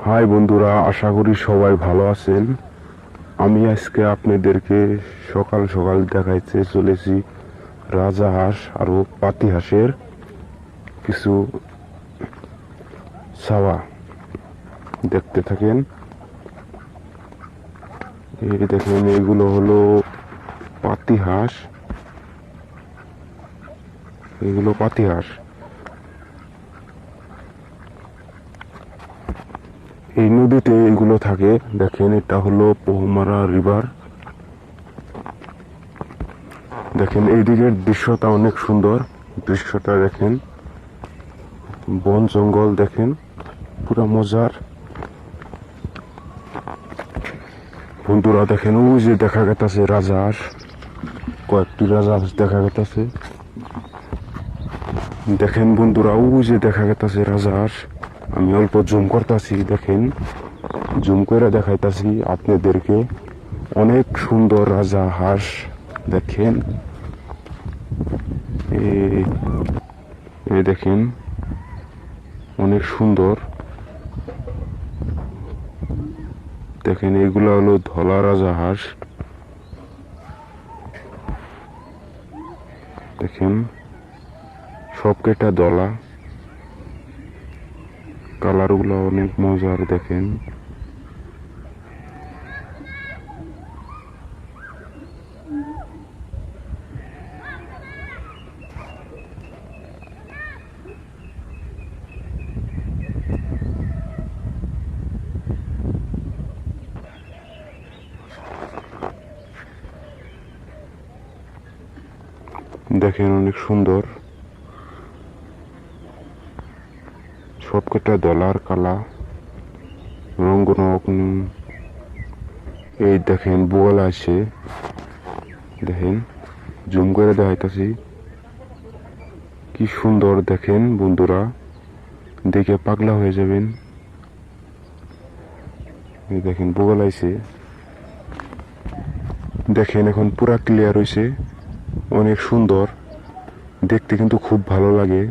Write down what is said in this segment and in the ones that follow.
High বন্ধুরা, আশা করি সবাই ভালো আছেন। আমি আজকে আপনাদেরকে সকাল সকাল দেখাইতে চলেছি রাজহাঁস আর পাতি হাঁসের কিছু ছাওয়া। দেখতে থাকেন। এই দেখেন, এগুলো হলো পাতি হাঁস। এগুলো পাতি হাঁস। এই নদীতে এগুলো থাকে। দেখেন, এটা হলো পোহমারা রিভার। দেখেন, এই দিকের দৃশ্যটা অনেক সুন্দর। দৃশ্যটা দেখেন, বন জঙ্গল দেখেন, পুরা মজার। বন্ধুরা দেখেন, ওই যে দেখা গেছে রাজহাঁস, কয়েকটি রাজহাঁস দেখা গেছে। দেখেন বন্ধুরা, ওই যে দেখা গেছে রাজহাঁস। আমি অল্প জুম করতেছি, দেখেন, জুম করে দেখাইতাছি আপনাদেরকে। অনেক সুন্দর রাজহাঁস দেখেন। এই দেখেন, অনেক সুন্দর। দেখেন, এগুলো হলো ধলা রাজহাঁস। দেখেন, সব কেটা দলা। কালারগুলো অনেক মজার। দেখেন, দেখেন, অনেক সুন্দর। সব কটা দলার কালা রঙ। এই দেখেন, বোয়াল আছে। দেখেন, জুম করে দেখাইতাছি কি সুন্দর। দেখেন বন্ধুরা, দেখে পাগলা হয়ে যাবেন। এই দেখেন, বোয়াল আইছে। দেখেন, এখন পুরা ক্লিয়ার হয়েছে, অনেক সুন্দর দেখতে, কিন্তু খুব ভালো লাগে।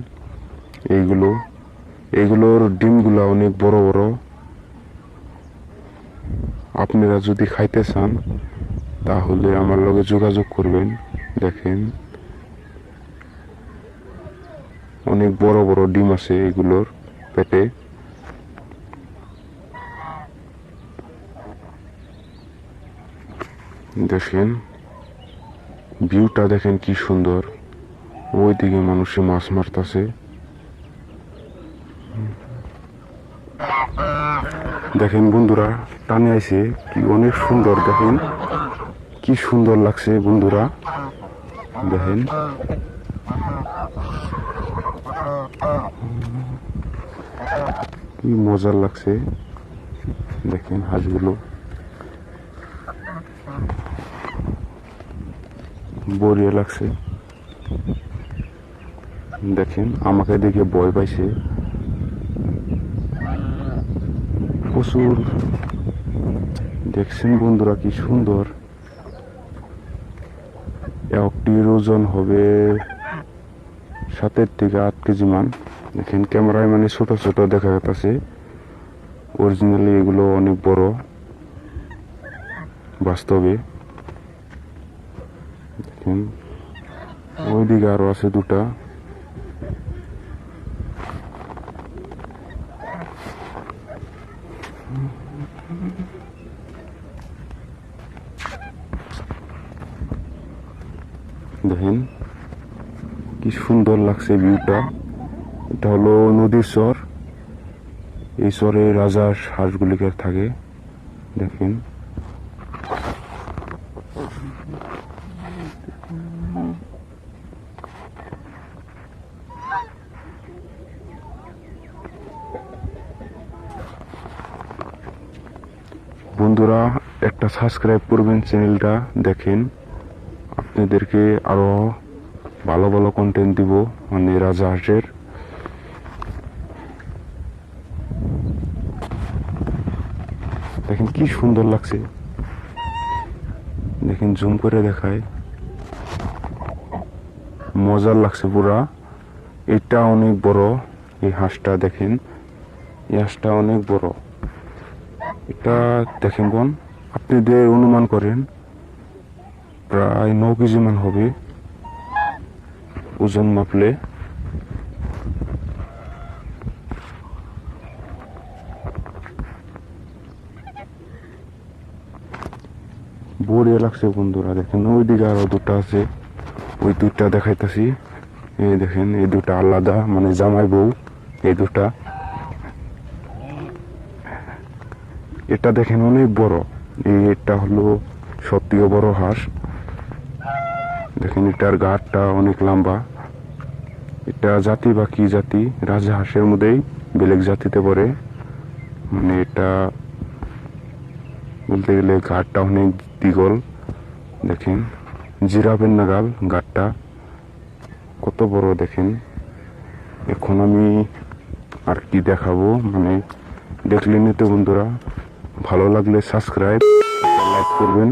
এইগুলোর ডিমগুলা অনেক বড় বড়। আপনারা যদি খাইতে চান তাহলে আমার লগে যোগাযোগ করবেন। দেখেন, অনেক বড় বড় ডিম আছে এগুলোর পেটে। দেখেন, ভিউটা দেখেন কি সুন্দর। ওইদিকে মানুষে মাছ মারতেছে। দেখেন বন্ধুরা, টানে আইছে, কি অনেক সুন্দর। দেখেন কি সুন্দর লাগছে বন্ধুরা। দেখেন, কি মজার লাগছে। দেখেন, হাঁসগুলো বড়িয়া লাগছে। দেখেন, আমাকে দেখে ভয় পাইছে প্রচুর। দেখছেন বন্ধুরা, কি সুন্দর। একটির ওজন হবে 7 থেকে 8 কেজি মান। দেখেন, ক্যামেরায় মানে ছোট ছোট দেখা যাচ্ছে, অরিজিনালি এগুলো অনেক বড় বাস্তবে। দেখেন, ওইদিকে আরো আছে দুটা। দেখেন, কি সুন্দর লাগছে ভিউটা। এটা হলো নদীর চর। এই চরে রাজার হাঁসগুলিকে থাকে। দেখেন, বন্ধুরা একটা সাবস্ক্রাইব করবেন চ্যানেলটা। দেখেন, আপনাদেরকে আরো ভালো ভালো কন্টেন্ট দিব, মানে রাজহাঁসের। দেখেন কি সুন্দর লাগছে। দেখেন, জুম করে দেখায়, মজার লাগছে পুরা। এটা অনেক বড় এই হাঁসটা। দেখেন, এই হাঁসটা অনেক বড়। এটা দেখেন বোন, আপনাদের অনুমান করেন প্রায় 9 কেজি মান হবে ওজন মাপলে। বড়িয়া লাগছে বন্ধুরা, দেখেন ওইদিকে আরো দুটা আছে, ওই দুটা দেখাইতাছি। এই দেখেন এই দুটা আলাদা, মানে জামাই বউ এই দুটা। এটা দেখেন অনেক বড়, এটা হলো সবথেকে বড় হাঁস। দেখেন এটার গাঢ়টা অনেক লম্বা। এটা জাতি বা কি জাতি, রাজা হাঁসের মধ্যেই বেলেগ জাতিতে পড়ে। মানে এটা বলতে গেলে ঘাটটা অনেক দ্বিগল। দেখেন জিরাফের নাগাল ঘাটটা কত বড় দেখেন। এখন আমি আর কি দেখাবো, মানে দেখলেনই তো বন্ধুরা। ভালো লাগলে সাবস্ক্রাইব, লাইক করবেন।